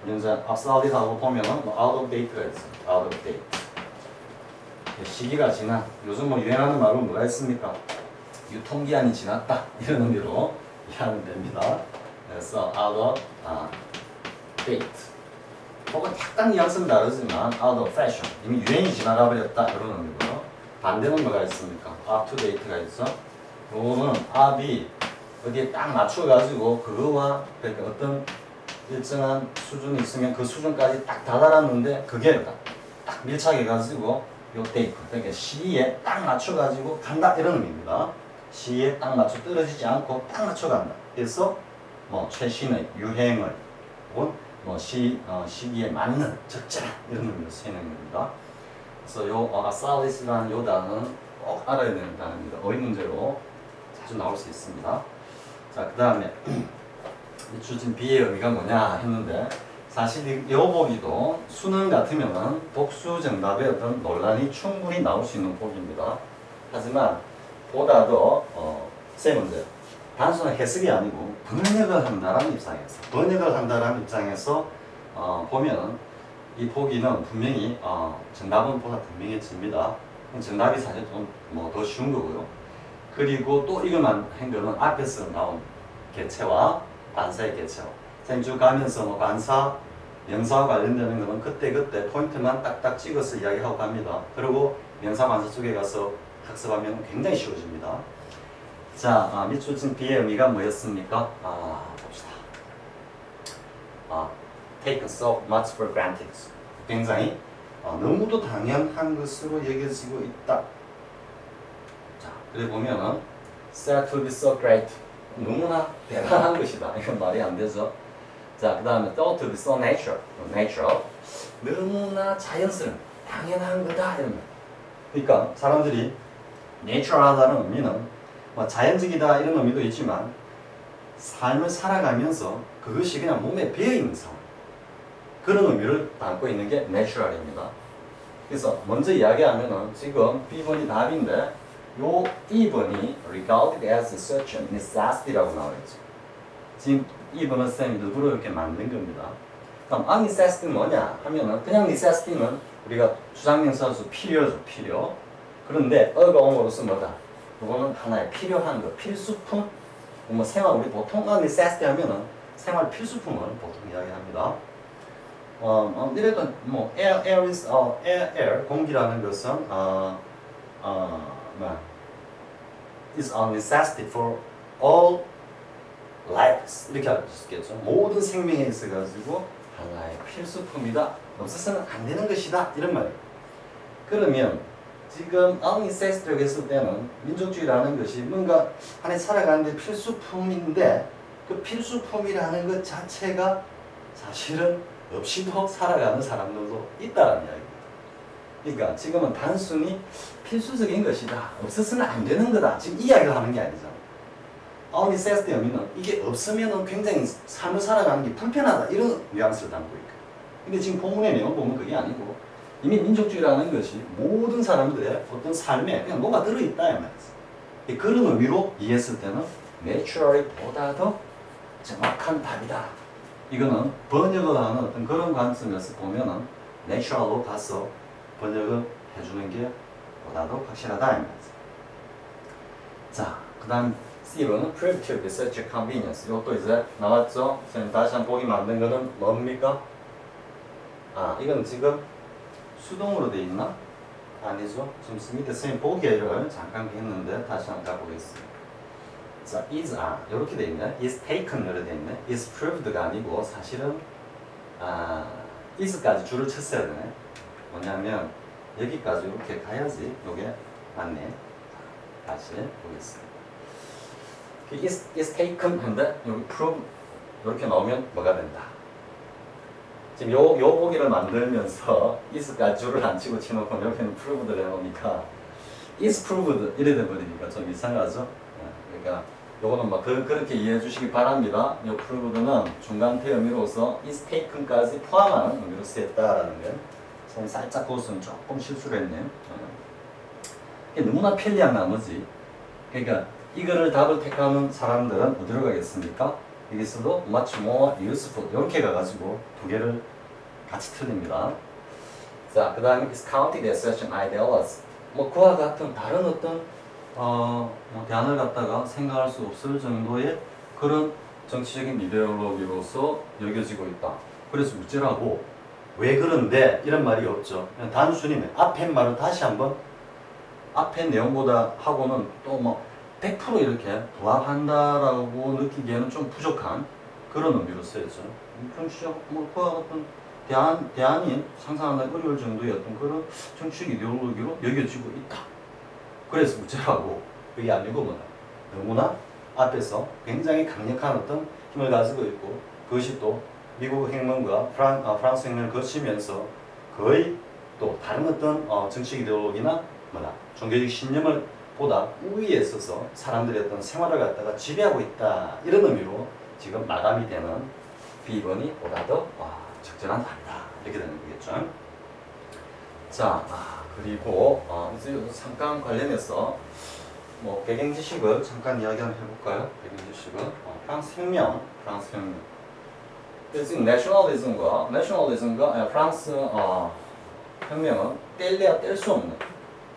우리 이제 obsolete하고 보면은 out of date가 있어요. out of date. 시기가 지난. 요즘 유행하는 말로 뭐가 있습니까? 유통기한이 지났다. 이런 의미로 이해하면 됩니다. 그래서 out of date. 혹은 약간 뉘앙스는 다르지만 out of fashion. 이미 유행이 지나가 버렸다. 이런 의미고요. 반대는 뭐가 있습니까? up to date가 있어. 요거는 up이 어디에 딱 맞춰가지고 그거와 그러니까 어떤 일정한 수준이 있으면 그 수준까지 딱 다다랐는데 그게 딱 밀착해가지고 요 데이트 그러니까 시기에 딱 맞춰가지고 간다 이런 의미입니다. 시기에 딱 맞춰 떨어지지 않고 딱 맞춰간다. 그래서 최신의 유행을 혹은 시기에 맞는 적절한 이런 의미로 쓰이는 겁니다. 그래서 요 아살리스라는 요 단어는 꼭 알아야 되는 단어입니다. 어휘 문제로 자주 나올 수 있습니다. 자, 그 다음에 주진 B의 의미가 뭐냐 했는데 사실 이 보기도 수능 같으면은 복수 정답의 어떤 논란이 충분히 나올 수 있는 보기입니다. 하지만 보다 더 세 문제 단순한 해석이 아니고 번역을 한다라는 입장에서 보면 이 보기는 분명히 정답은 보다 분명해집니다. 정답이 사실 좀 뭐 더 쉬운 거고요. 그리고 또 이것만 한 거는 앞에서 나온 개체와 관사의 개체와 선생님 쭉 가면서 뭐 관사, 명사와 관련되는 거는 그때 포인트만 딱딱 찍어서 이야기하고 갑니다. 그리고 명사 관사 쪽에 가서 학습하면 굉장히 쉬워집니다. 자, 밑줄 친 B의 의미가 뭐였습니까? 봅시다. Taken so much for granted. 굉장히 너무도 당연한 것으로 여겨지고 있다. 자, 그래 보면은 said to be so great. 너무나 대단한 것이다. 이건 말이 안 되죠. 자, 그 다음에 thought to be so natural. 너무나 자연스러운, 당연한 거다. 이런 말. 그러니까 사람들이 natural하다는 의미는 뭐 자연적이다 이런 의미도 있지만 삶을 살아가면서 그것이 그냥 몸에 배어있는 상황. 그런 의미를 담고 있는 게 natural입니다. 그래서 먼저 이야기하면은 지금 B번이 답인데 요 2번이 regarded as such a necessity라고 나와있죠. 지금 2번은 쌤이 일부러 이렇게 만든 겁니다. 그럼 a necessity 뭐냐 하면은 그냥 necessity는 우리가 주장명사로서 필요죠. 필요. 그런데 어가 옹으로서 뭐다? 이거는 하나의 필요한 것, 필수품. 뭐 생활 우리 보통 a necessity 하면은 생활 필수품을 보통 이야기합니다. 이래도 뭐 air is air 공기라는 것은 is a necessity for all lives 이렇게 할 수 있겠죠. 모든 생명에 있어 가지고 하나의 필수품이다. 없어서는 안 되는 것이다. 이런 말이에요. 그러면 지금 a necessity라고 했을 때는 민족주의라는 것이 뭔가 안에 살아가는데 필수품인데 그 필수품이라는 것 자체가 사실은 없이도 살아가는 사람들도 있다는 이야기입니다. 그러니까 지금은 단순히 필수적인 것이다. 없어서는 안 되는 거다. 지금 이야기를 하는 게 아니잖아. a necessity 의미는 이게 없으면 굉장히 삶을 살아가는 게 불편하다. 이런 뉘앙스를 담고 있고. 근데 지금 본문의 내용 보면 그게 아니고 이미 민족주의라는 것이 모든 사람들의 어떤 삶에 그냥 녹아 들어있다. 이 말이지. 그런 의미로 이해했을 때는 natural보다 더 정확한 답이다. 이거는 번역을 하는 어떤 그런 관점에서 보면은 natural로 가서 번역을 해주는 게 보다도 확실하다. 이 말이지. 자, 그 다음 C로는 proved to be such a convenience. 이것도 이제 나왔죠? 선생님 다시 한번 보기 만든 거는 뭡니까? 이건 지금 수동으로 돼 있나? 아니죠. 지금 스미트 선생님 보기를 잠깐 했는데 다시 한번 가보겠습니다. 자, is 이렇게 돼 있네. is taken 이렇게 돼 있네. is proved가 아니고 사실은 is까지 줄을 쳤어야 되네. 뭐냐면 여기까지 이렇게 가야지 요게 맞네. 다시 보겠습니다. is taken 한데 여기 prove 이렇게 나오면 뭐가 된다. 지금 요 보기를 만들면서 is까지 줄을 안 치고 치놓고 여기는 proved를 해놓으니까 is proved 이래 돼버리니까 좀 이상하죠? 그러니까 요거는 막 그렇게 이해해 주시기 바랍니다. 요 proved는 중간태 의미로서 is taken까지 포함하는 의미로 쓰였다라는 걸 저는 살짝 그것은 조금 실수를 했네요. 이게 너무나 편리한 나머지 그러니까 이거를 답을 택하는 사람들은 어디로 가겠습니까? 여기서도 much more useful 이렇게 가가지고 두 개를 같이 틀립니다. 자, 그 다음에 is counted as such an ideology. 뭐 그와 같은 다른 어떤 대안을 갖다가 생각할 수 없을 정도의 그런 정치적인 이데올로기로서 여겨지고 있다. 그래서 우째라고 왜 그런데 이런 말이 없죠. 그냥 단순히 앞에 말을 다시 한번 앞에 내용보다 하고는 또 뭐 100% 이렇게 부합한다라고 느끼기에는 좀 부족한 그런 의미로 쓰였죠. 정치적 뭐 그와 같은 대안이 상상하기 어려울 정도의 어떤 그런 정치적 이데올로기로 여겨지고 있다. 그래서 우째라고 그게 아니고 뭐다. 너무나 앞에서 굉장히 강력한 어떤 힘을 가지고 있고 그것이 또 미국 혁명과 프랑스 혁명을 거치면서 거의 또 다른 어떤 정치적 이데올로기나 뭐다 종교적 신념을 보다 우위에 있어서 사람들의 어떤 생활을 갖다가 지배하고 있다. 이런 의미로 지금 마감이 되는 B번이 보다 더 적절한 답이다. 이렇게 되는 거겠죠. 자, 그리고 이제 잠깐 관련해서 뭐 배경 지식을 잠깐 이야기 한번 해볼까요? 배경 지식은 프랑스 혁명. 그래서 지금 내셔널리즘과 프랑스 혁명은 뗄래야 뗄 수 없는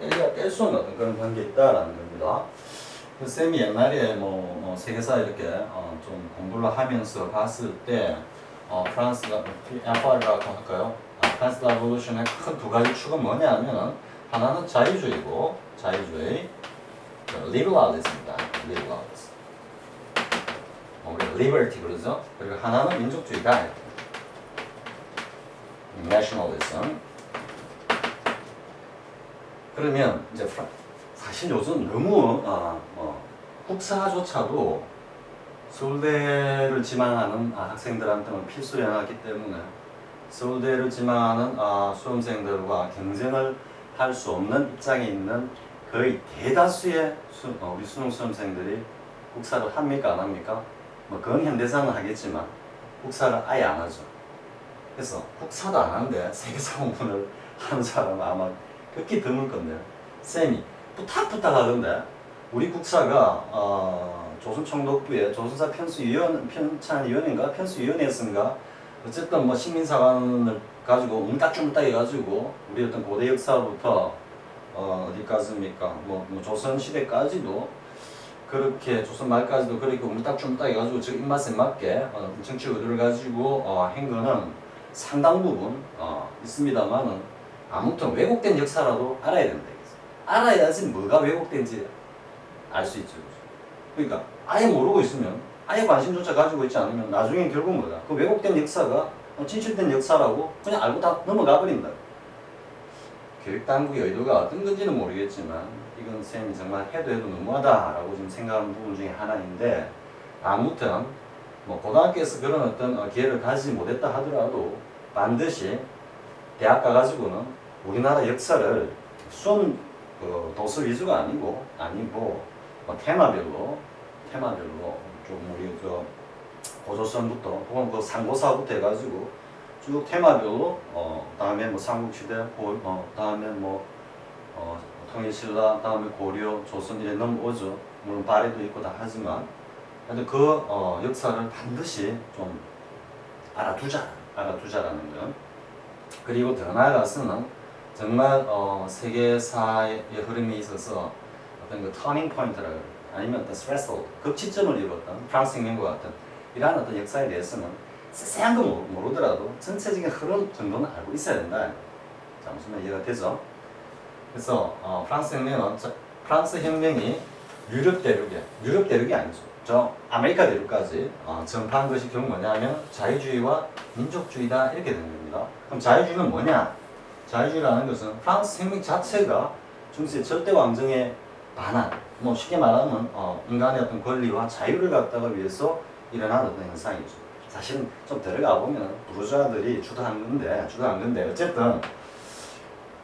어떤 그런 관계에 있다라는 겁니다. 그 쌤이 옛날에 세계사 이렇게 좀 공부를 하면서 봤을 때 프랑스가 FR이라고 할까요? 프랑스 레볼루션의 큰 두 가지 축은 뭐냐면은 하나는 자유주의고 자유주의 리버럴리즘이다. 리버럴리즘. 우리가 리버티 그러죠. 그리고 하나는 민족주의다. 내셔널리즘. 그러면 이제 사실 요즘 너무 국사조차도 서울대를 지망하는 학생들한테는 필수로 해놨기 때문에 서울대를 지망하는 수험생들과 경쟁을 할 수 없는 입장에 있는 거의 대다수의 우리 수능 수험생들이 국사를 합니까 안 합니까? 뭐 그건 현대사는 하겠지만 국사를 아예 안 하죠. 그래서 국사도 안 하는데 세계사 공부를 하는 사람은 아마 극히 드물 건데 쌤이 부탁 하던데 우리 국사가 조선총독부의 조선사 편수위원회였는가 어쨌든 뭐 식민사관을 가지고 웅딱중딱 해가지고 우리 어떤 고대 역사부터 어디까지입니까? 뭐 조선 시대까지도 그렇게 조선 말까지도 그렇게 웅딱중딱 해가지고 즉 입맛에 맞게 정치 의도를 가지고 한 거는 상당 부분 있습니다만은 아무튼 왜곡된 역사라도 알아야 된다. 알아야지 뭐가 왜곡된지 알 수 있죠. 그러니까 아예 모르고 있으면 아예 관심조차 가지고 있지 않으면 나중에 결국 뭐다? 그 왜곡된 역사가 진실된 역사라고 그냥 알고 다 넘어가 버린다. 교육당국의 의도가 어떤 건지는 모르겠지만 이건 쌤이 정말 해도 너무하다라고 지금 생각하는 부분 중에 하나인데 아무튼 뭐 고등학교에서 그런 어떤 기회를 가지지 못했다 하더라도 반드시 대학 가가지고는 우리나라 역사를 수험 도서 위주가 아니고 테마별로 좀 우리 고조선부터 혹은 그 상고사부터 해가지고 쭉 테마별로 다음에 뭐 삼국시대 다음에 통일신라 다음에 고려 조선 이래 넘어오죠. 물론 발해도 있고 다 하지만 근데 그 역사를 반드시 좀 알아두자라는 거. 그리고 더 나아가서는 정말 세계사의 흐름에 있어서 어떤 그 터닝 포인트를 아니면 어떤 스트레스홀 극치점을 이뤘던 프랑스 혁명과 같은 이러한 어떤 역사에 대해서는 세세한 거 모르더라도 전체적인 흐름 정도는 알고 있어야 된다. 잠시만 이해가 되죠? 그래서 프랑스 혁명이 유럽 대륙이 아니죠. 저 아메리카 대륙까지 전파한 것이 결국 뭐냐면 자유주의와 민족주의다 이렇게 된 겁니다. 그럼 자유주의는 뭐냐? 자유주의라는 것은 프랑스 혁명 자체가 중세 절대 왕정의 반환, 쉽게 말하면 인간의 어떤 권리와 자유를 갖다가 위해서 일어난 어떤 현상이죠. 사실은 좀 들어가 보면 부르주아들이 주도한 건데 어쨌든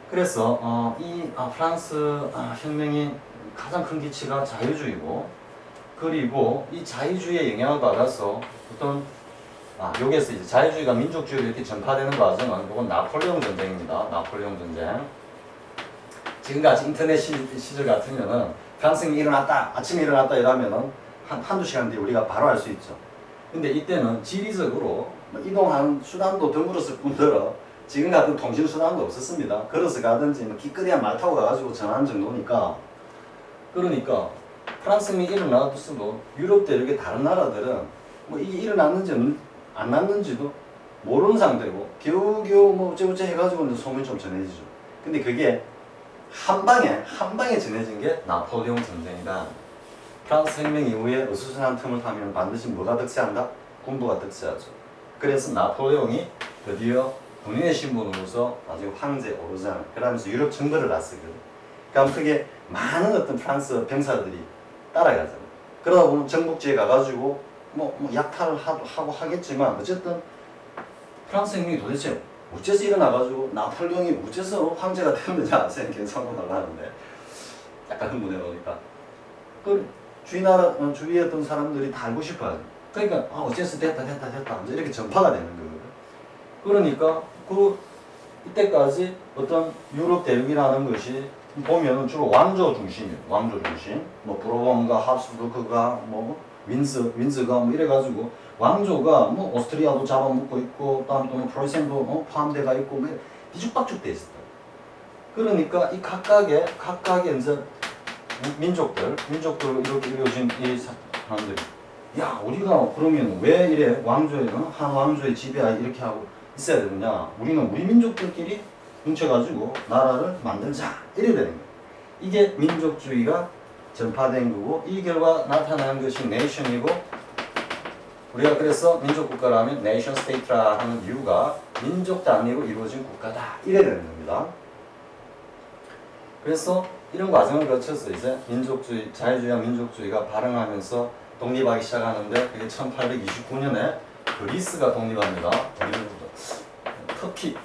그래서 이 프랑스 혁명이 가장 큰 기치가 자유주의고 그리고 이 자유주의의 영향을 받아서 어떤 여기에서 이제 자유주의가 민족주의로 이렇게 전파되는 과정은 이건 나폴레옹 전쟁입니다. 나폴레옹 전쟁. 지금같이 인터넷 시절 같으면은 프랑스이 일어났다, 아침에 일어났다 이러면은 한두 시간 뒤에 우리가 바로 알 수 있죠. 근데 이때는 지리적으로 이동하는 수단도 드물었을 뿐더러 지금 같은 통신 수단도 없었습니다. 걸어서 가든지 기껏해야 말 타고 가가지고 전하는 정도니까 그러니까 프랑스 혁명이 일어났어도 유럽 대륙의 다른 나라들은 이게 일어났는지 안 났는지도 모르는 상태고 겨우겨우 어쩌고저쩌고 해가지고 소문이 좀 전해지죠. 근데 그게 한 방에 전해진 게 나폴레옹 전쟁이다. 프랑스 혁명 이후에 어수선한 틈을 타면 반드시 뭐가 득세한다? 군부가 득세하죠. 그래서 나폴레옹이 드디어 군인의 신분으로서 나중에 황제에 오르잖아요. 그러면서 유럽 정벌을 났어요. 그러니까 그게 많은 어떤 프랑스 병사들이 따라가잖아요. 그러다 보면 정복지에 가가지고 약탈을 하고 하겠지만 어쨌든 프랑스 혁명이 도대체 어째서 일어나가지고 나폴레옹이 어째서 황제가 되었느냐 생각해 상상을 하는데 약간 흥분해보니까 그 주위에 어떤 사람들이 다 알고 싶어하죠. 그러니까 어째서 됐다 이렇게 전파가 되는 거거든요. 그러니까 이때까지 어떤 유럽 대륙이라는 것이 보면은 주로 왕조 중심이에요. 왕조 중심. 뭐 브로범가 합스부르크가 뭐 윈즈가 뭐 이래가지고 왕조가 뭐 오스트리아도 잡아먹고 있고 다음 또는 프로이센도 포함돼가 있고 뭐 뒤죽박죽 돼 있었다. 그러니까 이 각각의 이제 민족들 이렇게 이루어진 이 사람들이 야 우리가 그러면 왜 이래 왕조의 한 왕조의 지배하 이렇게 하고 있어야 되느냐? 우리는 우리 민족들끼리 뭉쳐가지고 나라를 만들자 이래 되는 거예요. 이게 민족주의가 전파된 거고 이 결과 나타난 것이 네이션이고 우리가 그래서 민족국가라면 네이션 스테이트라 하는 이유가 민족 단위로 이루어진 국가다 이래 되는 겁니다. 그래서 이런 과정을 거쳐서 이제 민족주의, 자유주의와 민족주의가 발흥하면서 독립하기 시작하는데 그게 1829년에 그리스가 독립합니다. 터키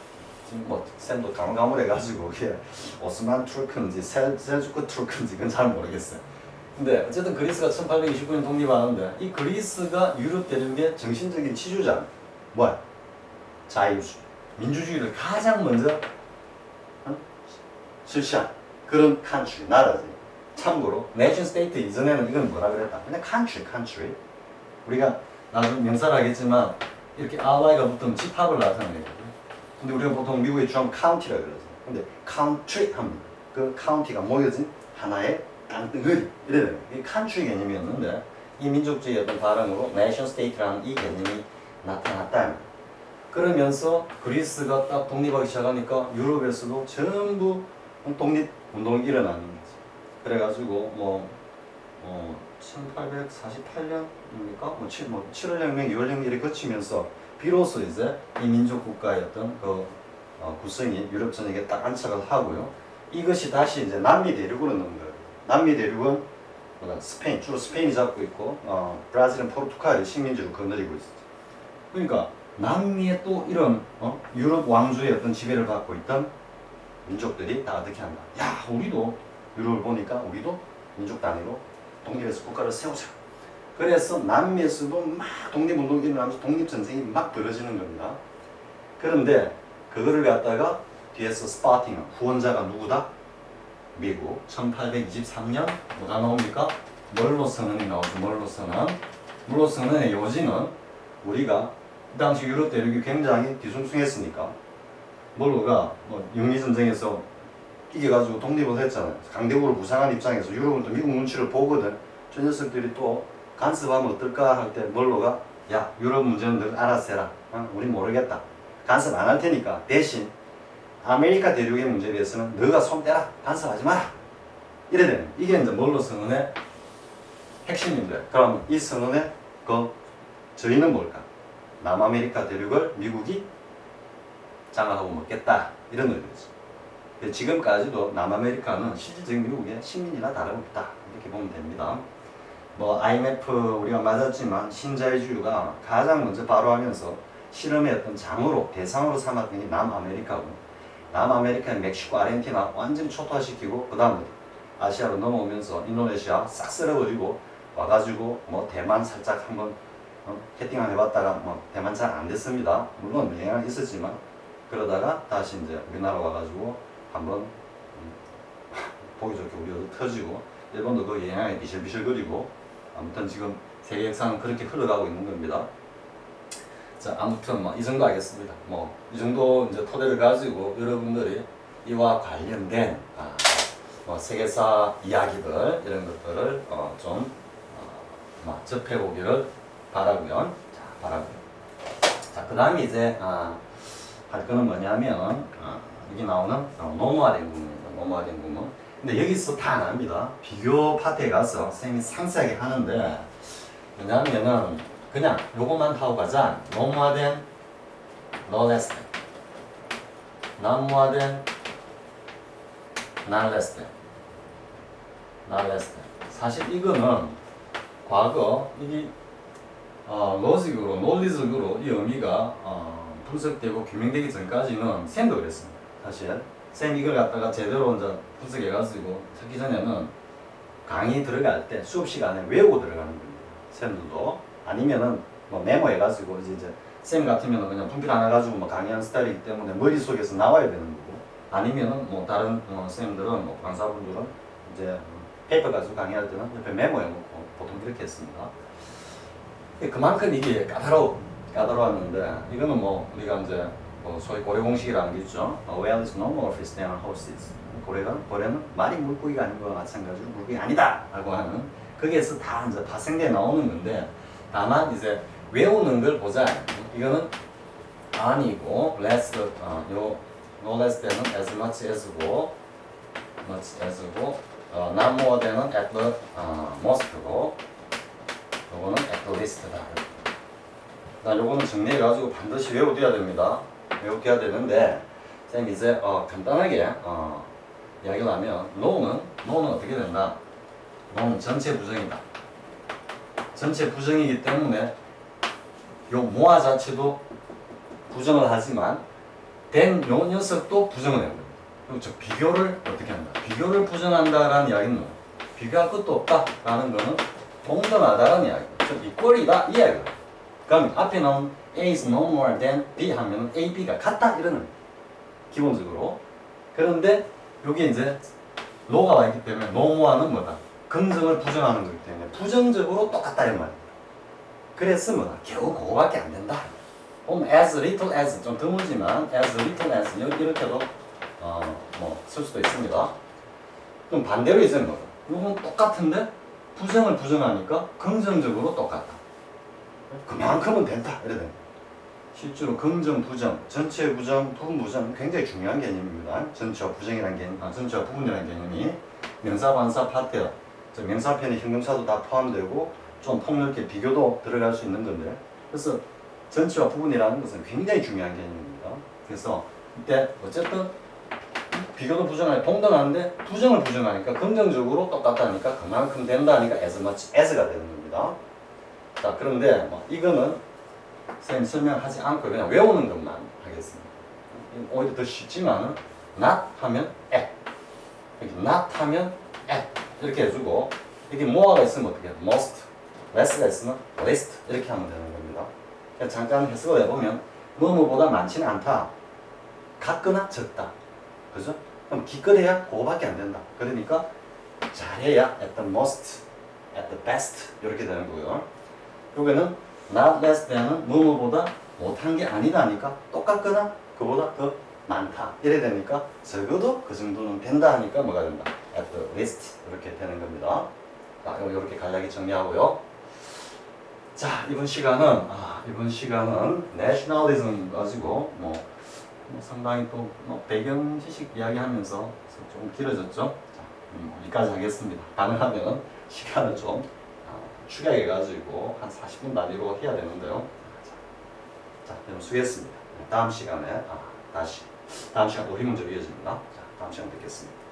지금 뭐 쌤도 가물가물해가지고 그게 오스만 투르크인지 셀주크 투르크인지 그건 잘 모르겠어요. 근데 어쨌든 그리스가 1829년 독립하는데 이 그리스가 유럽 대륙의 정신적인 지주자 뭐야? 자유주의, 민주주의를 가장 먼저 실시한 그런 country, 나라지. 참고로 nation state 이전에는 이건 뭐라 그랬다? 그냥 country. 우리가 나중에 명사를 하겠지만 이렇게 ally가 붙으면 집합을 나타내거든요. 근데 우리가 보통 미국의 주하면 county라 그러죠. 근데 country 합니다. 그 county가 모여진 하나의 땅덩어리 이래 돼요. 이게 country 개념이었는데 이 민족주의 어떤 발음으로 nation state라는 이 개념이 나타났다. 그러면서 그리스가 딱 독립하기 시작하니까 유럽에서도 전부 독립 운동이 일어나는 거죠. 그래가지고 뭐 1848년입니까? 뭐 7월 혁명, 6월 혁명 이렇게 거치면서 비로소 이제 이 민족 국가였던 그 구성이 유럽 전역에 딱 안착을 하고요. 이것이 다시 이제 남미 대륙으로 넘는 거예요. 남미 대륙은 스페인, 주로 스페인이 잡고 있고 브라질은 포르투갈이 식민지로 거느리고 있었죠. 그러니까 남미에 또 이런 유럽 왕조의 어떤 지배를 받고 있던 민족들이 다 어떻게 한다. 야, 우리도 유럽을 보니까 우리도 민족 단위로 독립해서 국가를 세우자. 그래서 남미에서도 막 독립운동이 일어나면서 독립전쟁이 막 벌어지는 겁니다. 그런데 그거를 갖다가 뒤에서 스파팅, 후원자가 누구다? 미국. 1823년 뭐가 나옵니까? 멀로 선언이 나오죠. 멀로 선언의 요지는 우리가 그 당시 유럽 대륙이 굉장히 뒤숭숭했으니까 멀로가 영미전쟁에서 이겨가지고 독립을 했잖아요. 강대국으로 부상한 입장에서 유럽은 또 미국 눈치를 보거든. 저 녀석들이 또 간섭하면 어떨까 할 때 멀로가 야 유럽 문제는 너 알아서 해라. 우린 모르겠다. 간섭 안 할 테니까 대신 아메리카 대륙의 문제에 대해서는 너가 손 떼라. 간섭하지 마라. 이래 되는 이게 이제 멀로 선언의 핵심인데 그럼 이 선언의 그 저희는 뭘까? 남아메리카 대륙을 미국이 장악하고 먹겠다 이런 의미죠. 지금까지도 남아메리카는 실질적인 미국의 식민지나 다름없다 이렇게 보면 됩니다. 뭐 IMF 우리가 맞았지만 신자유주의가 가장 먼저 바로하면서 실험의 어떤 장으로 대상으로 삼았던 게 남아메리카고 남아메리카의 멕시코, 아르헨티나 완전히 초토화시키고 그 다음 아시아로 넘어오면서 인도네시아 싹 쓸어버리고 와가지고 뭐 대만 살짝 한번 캐팅을 해봤다가 뭐 대만 잘 안 됐습니다. 물론 영향은 있었지만 그러다가 다시 이제 우리나라 와가지고 한번 보기 좋게 우리도 터지고 일본도 그 영향에 비실비실거리고 아무튼 지금 세계 역사는 그렇게 흘러가고 있는 겁니다. 자 아무튼 뭐 이 정도 하겠습니다. 뭐 이 정도 이제 토대를 가지고 여러분들이 이와 관련된 뭐 세계사 이야기들 이런 것들을 좀 접해보기를 바라고요. 자, 그 다음에 이제 할 거는 뭐냐면 여기 나오는 노무화된 구문입니다. 노무화된 구문. 근데 여기서 다 안 합니다. 비교 파트에 가서 선생님이 상세하게 하는데 뭐냐면은 그냥 요것만 하고 가자. 노무화된 no less than 난무화된 not less than 사실 이거는 과거 이게 로직으로 논리적으로 이 의미가 분석되고 규명되기 전까지는 쌤도 그랬습니다. 사실 쌤 이걸 갖다가 제대로 이제 분석해가지고 찾기 전에는 강의 들어갈 때 수업 시간에 외우고 들어가는 겁니다. 쌤들도 아니면은 뭐 메모해가지고 이제 쌤 같으면은 그냥 분필 하나 가지고 뭐 강의하는 스타일이기 때문에 머릿속에서 나와야 되는 거고 아니면은 뭐 다른 선생님들은 뭐 강사분들은 이제 페이퍼 가지고 강의할 때는 옆에 메모해 놓고 보통 그렇게 했습니다. 그만큼 이게 까다로웠는데 이거는 뭐 우리가 이제 뭐 소위 고래 공식이라는 게 있죠. Whale is no more fish than horses. 고래는 말이 물고기가 아닌 거와 마찬가지로 물고기 아니다 라고 하는 거기에서 다 이제 파생돼 나오는 건데 다만 이제 외우는 걸 보자. 이거는 아니고 less 요 no less than은 as much as고 much as고 not more than은 at the most고 요거는 at the least다. 요거는 정리해가지고 반드시 외워둬야 됩니다. 외워둬야 되는데 선생님 이제 간단하게 이야기를 하면 no는 어떻게 된다? no는 전체 부정이다. 전체 부정이기 때문에 요 모아 자체도 부정을 하지만 된 요 녀석도 부정을 해요. 그리고 저 비교를 어떻게 한다? 비교를 부정한다라는 이야기는 비교할 것도 없다라는 거는 동등하다라는 이야기다. 즉 이꼴이다 이 이야기다. 그럼 앞에 나온 A is no more than B 하면 A, B가 같다 이러는 기본적으로. 그런데 여기 이제 no가 와 있기 때문에 no more는 뭐다? 긍정을 부정하는 거기 때문에 부정적으로 똑같다 이런 말이야. 그래서 뭐다? 겨우 그거밖에 안 된다. as little as 좀 드물지만 as little as 이렇게도 뭐 쓸 수도 있습니다. 그럼 반대로 이제 뭐다? 이건 똑같은데 부정을 부정하니까 긍정적으로 똑같다. 그만큼은 된다. 이래 됩니다. 실제로 긍정, 부정, 전체 부정, 부분 부정 굉장히 중요한 개념입니다. 전체와 부정이라는 개념, 전체와 부분이라는 개념이 명사, 관사, 파트, 명사편의 형용사도 다 포함되고 좀 폭넓게 비교도 들어갈 수 있는 건데 그래서 전체와 부분이라는 것은 굉장히 중요한 개념입니다. 그래서 이때 어쨌든 비교도 부정하니 동등한데 부정을 부정하니까 긍정적으로 똑같다니까 그만큼 된다니까 as much as가 되는 겁니다. 자 그런데 뭐 이거는 선생님 설명하지 않고 그냥 외우는 것만 하겠습니다. 오히려 더 쉽지만 not 하면 at 이렇게 not 하면 at 이렇게 해주고 이게 more가 있으면 어떻게 해요? most less가 있으면 least 이렇게 하면 되는 겁니다. 잠깐 해석을 해보면 뭐뭐보다 많지는 않다. 같거나 적다. 그죠? 그럼 기껏해야 그거밖에 안 된다. 그러니까 잘해야 at the most, at the best 이렇게 되는 거고요. 여기는 not less than은 뭐뭐보다 못한 게 아니다니까 똑같거나 그보다 더 많다. 이래 되니까 적어도 그 정도는 된다 하니까 뭐가 된다? at the least 이렇게 되는 겁니다. 자, 이렇게 간략히 정리하고요. 자, 이번 시간은 nationalism 가지고 뭐 상당히 또 배경 지식 이야기하면서 좀 길어졌죠. 자, 여기까지 하겠습니다. 가능하면 시간을 좀 추가해가지고 한 40분 단위로 해야 되는데요. 자, 여러분 수고했습니다. 다음 시간에 다음 시간 우리 문제로 이어집니다. 자, 다음 시간 뵙겠습니다.